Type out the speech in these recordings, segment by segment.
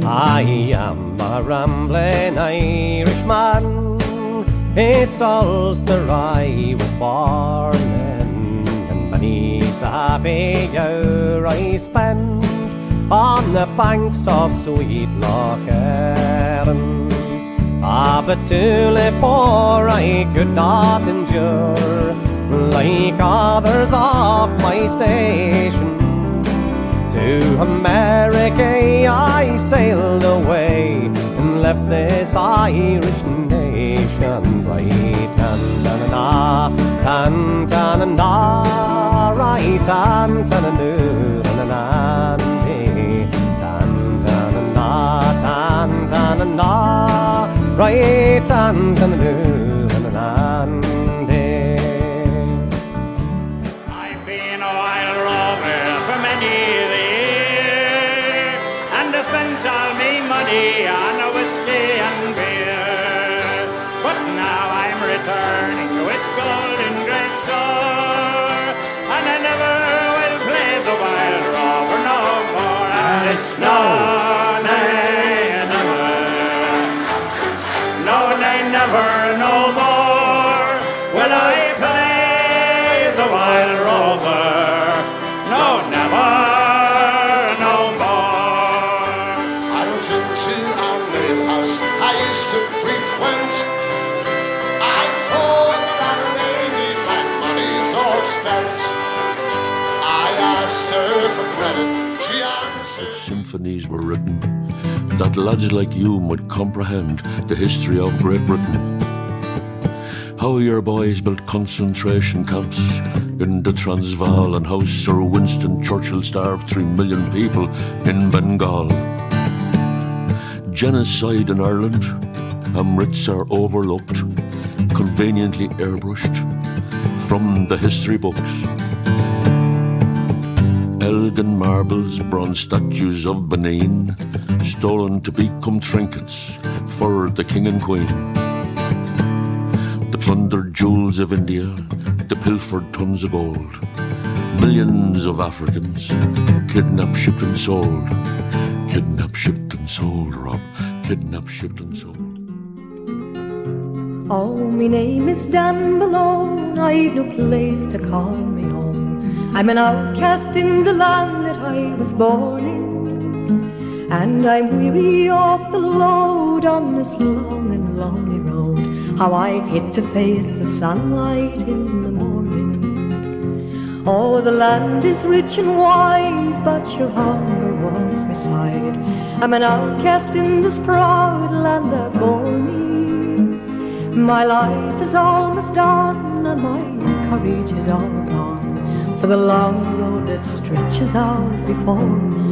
I am a rambling Irishman, it's Ulster I was born in, and many's the happy hour I spend on the banks of sweet Loch Erin. But to live poor I could not endure, like others of my station. To America I sailed away and left this Irish nation. Right, tan-ta-na-na, tan-ta-na-na, right, tan-ta-na-noo, tan-ta-na-na, tan-ta-na-na, tan-ta-na-na, right, tan-ta-na-noo, tan-ta-na-na. I've been a wild rover for many years, and I spent all me money on a whiskey and beer. But now I'm returning with golden great store, and I never will play the wild rover no more. And it's no, nay, never, no, nay, never, no more will I play the wild rover. No, never, no more. I was into our little house I used to frequent. I told that lady my money's all spent. I asked her for credit, she answered. Symphonies were written that lads like you might comprehend the history of Great Britain. How your boys built concentration camps in the Transvaal, and how Sir Winston Churchill starved 3 million people in Bengal. Genocide in Ireland, Amritsar overlooked, conveniently airbrushed from the history books. Elgin marbles, bronze statues of Benin, stolen to become trinkets for the king and queen. The plundered jewels of India, the pilfered tons of gold. Millions of Africans kidnapped, shipped and sold. Kidnapped, shipped and sold, Rob. Kidnapped, shipped and sold. Oh, me name is Dan Malone, I've no place to call me home. I'm an outcast in the land that I was born in, and I'm weary of the load on this long and lonely road. How I hate to face the sunlight in the morning. Oh, the land is rich and wide, but your hunger warms me side. I'm an outcast in this proud land that bore me. My life is almost done, and my courage is all gone, for the long road that stretches out before me.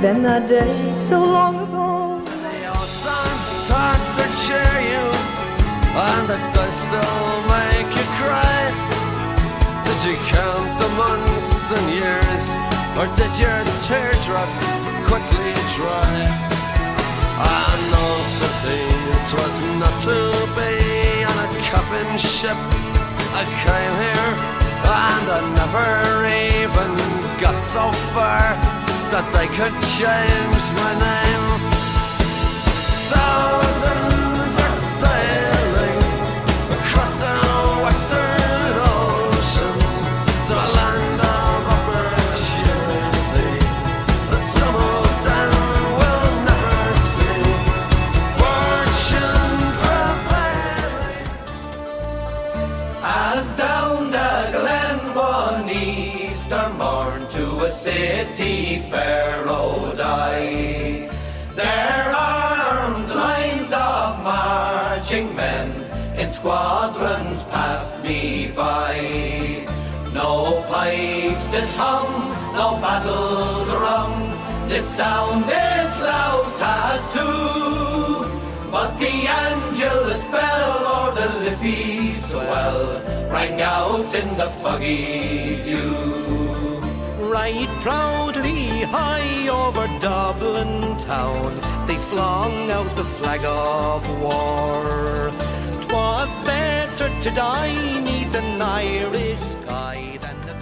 Then that day so long ago, your sons talk to cheer you, and it does still make you cry. Did you count the months and years, or did your teardrops quickly dry? I know that it was not to be on a coffin ship. I came here and I never even got so far that they could change my name. Thousands are sailing across the western ocean to a land of opportunity that some of them will never see. Fortune prevailing as down the Glen Easter morn to a city fair rode I. There armed lines of marching men in squadrons passed me by. No pipes did hum, no battle drum did sound its loud tattoo, but the Angelus bell or the Liffey swell rang out in the foggy dew. Right proudly high over Dublin town they flung out the flag of war. 'Twas better to die 'neath an Irish sky than the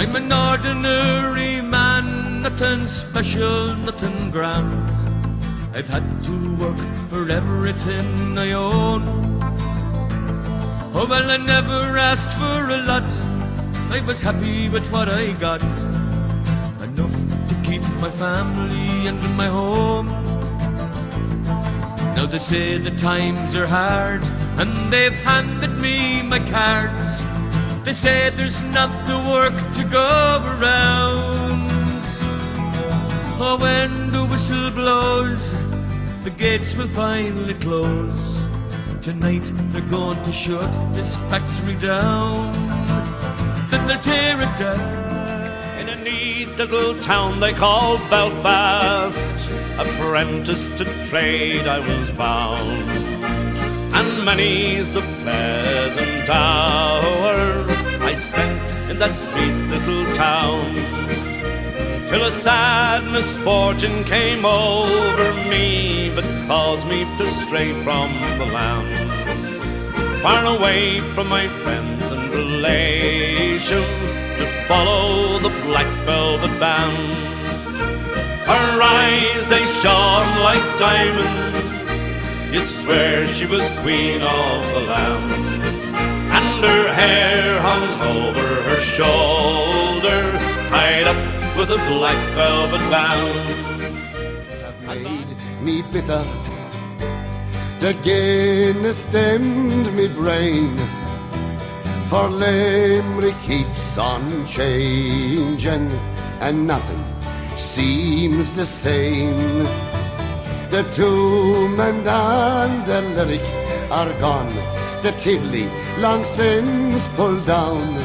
I'm an ordinary man, nothing special, nothing grand. I've had to work for everything I own. Oh well, I never asked for a lot, I was happy with what I got. Enough to keep my family and my home. Now they say the times are hard, and they've handed me my cards. They say there's not the work to go around. Oh, when the whistle blows, the gates will finally close. Tonight they're going to shut this factory down. Then they'll tear it down. In a neat little town they call Belfast, apprentice to trade I was bound. And many's the pleasant hour I spent in that sweet little town. Till a sad misfortune came over me that caused me to stray from the land, far away from my friends and relations, to follow the black velvet band. Her eyes, they shone like diamonds, you'd swear she was queen of the land. And her hair hung over her shoulder, tied up with a black velvet band. Have made me bitter, the Guinness stemmed me brain, for Limerick keeps on changing, and nothing seems the same. The CUMANN and the lyric are gone, the Tivoli long since pulled down,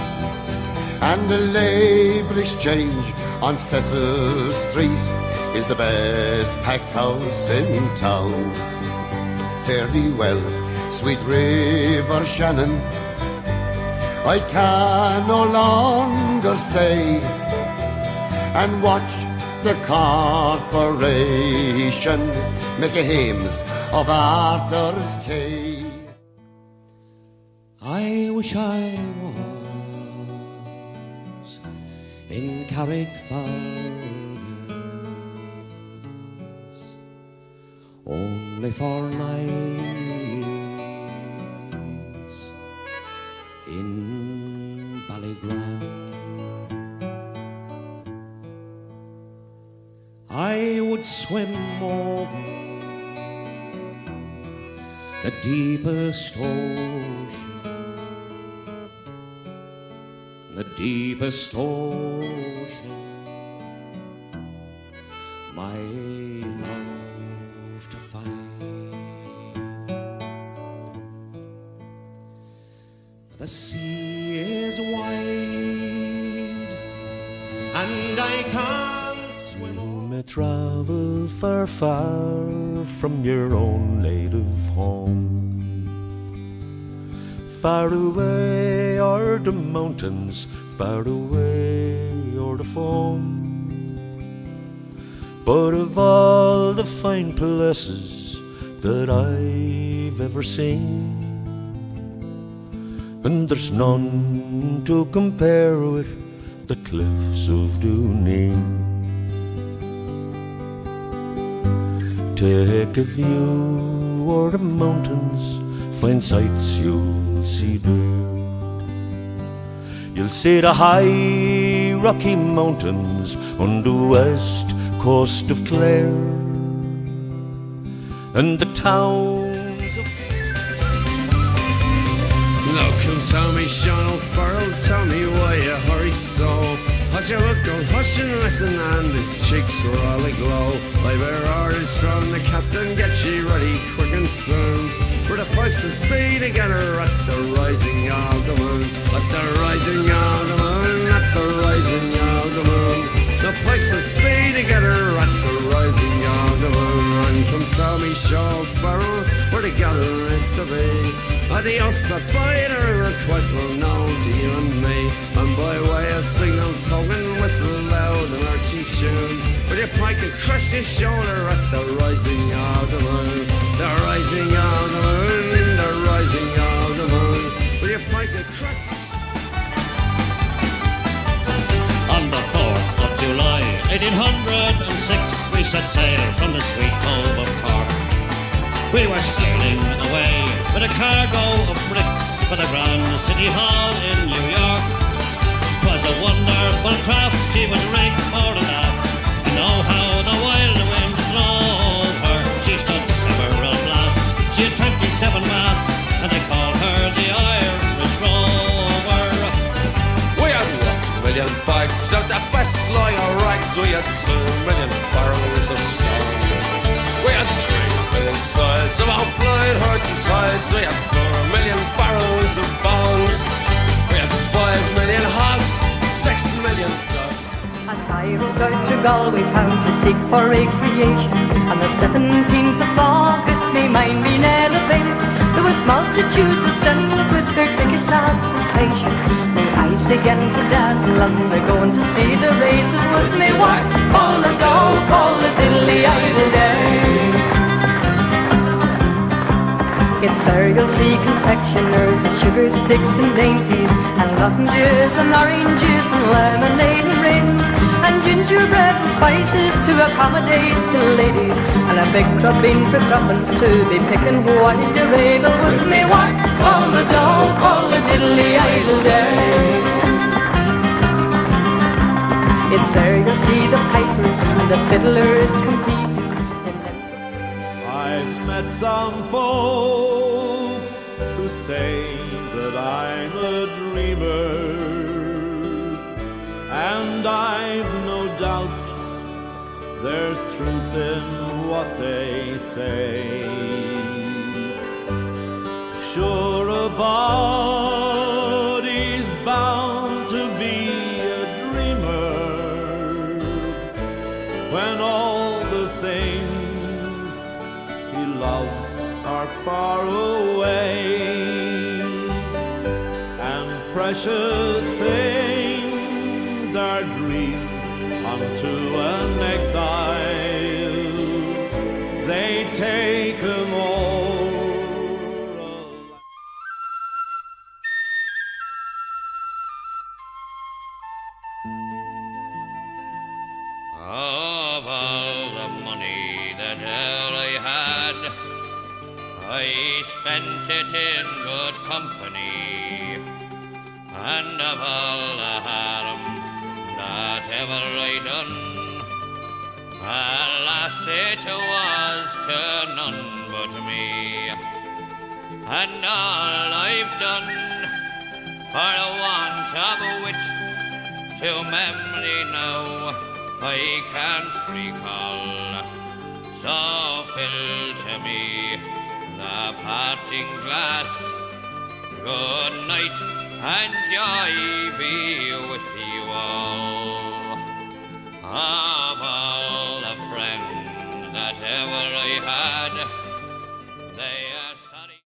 and the Labour Exchange on Cecil Street is the best packed house in town. Fare thee well, sweet River Shannon, I can no longer stay and watch the corporation make a hymns of Arthur's Quay. I wish I was in Carrickfergus only for nights in Ballygram. I would swim over the deepest ocean, the deepest ocean, my love to find. The sea is wide and I can't swim on. You may travel far, far from your own native home. Far away are the mountains, far away are the foam. But of all the fine places that I've ever seen, and there's none to compare with the cliffs of Dooneen. Take a view o'er the mountains, fine sights you'll see there. You'll see the high Rocky Mountains on the west coast of Clare, and the towns of... Now come tell me, Sean O'Farrell, tell me why you hurry so. Hush your uncle, hush and listen, and his cheeks were all aglow. I bear orders from the captain, get ye ready quick and soon, for the price of speed together at the rising of the moon. At the rising of the moon, at the rising of the moon. The price of speed together at the rising of the moon. And come tell me, Sean Farrell, where the gathering is to be. Adios, not by the river, quite well known to you and me. And by way of signal token, whistle loud and arching tune, with your pike across your shoulder at the rising of the moon. The rising of the moon, the rising of the moon, with your pike across... 1806 we set sail from the sweet cove of Cork. We were sailing away with a cargo of bricks for the Grand City Hall in New York. 'Twas a wonderful craft, she was rigged fore and aft, and oh how the wild wind drove her. She stood several blasts, she had 27 masts, and they called her the Irish Rover. We had 1 million bags out the best line of rags. We had 2 million barrels of stone. We had 3 million sides of our blind horses' hides. We had 4 million barrels of bones. We had 5 million hogs, 6 million dogs. As I rode out to Galway town to seek for recreation, on the 17th of August, me mind being elevated, there was multitudes assembled with their tickets at the station. My eyes began to dazzle, and they're going to see the races with me. Whack, all the dog, all the diddly idle day. It's there you'll see confectioners with sugar sticks and dainties, and lozenges and oranges and lemonade and raisins, and gingerbread and spices to accommodate the ladies, and a big crubbing for crumpins to be picking while you're able with me. Whack, all the dough, all the diddly idle day. It's there you'll see the pipers and the fiddlers compete. I've met some folks who say that I'm a dreamer, and I've no doubt there's truth in what they say. Sure, a body's bound to be a dreamer when all the things he loves are far away, and precious things are dreams unto an exile. They take 'em all. Of all the money that e'er I had, I spent it in good company, and of all the harm that ever I done, alas, it was to none but me. And all I've done for a want of wit to memory now I can't recall. So fill to me the parting glass. Good night and joy be with you all.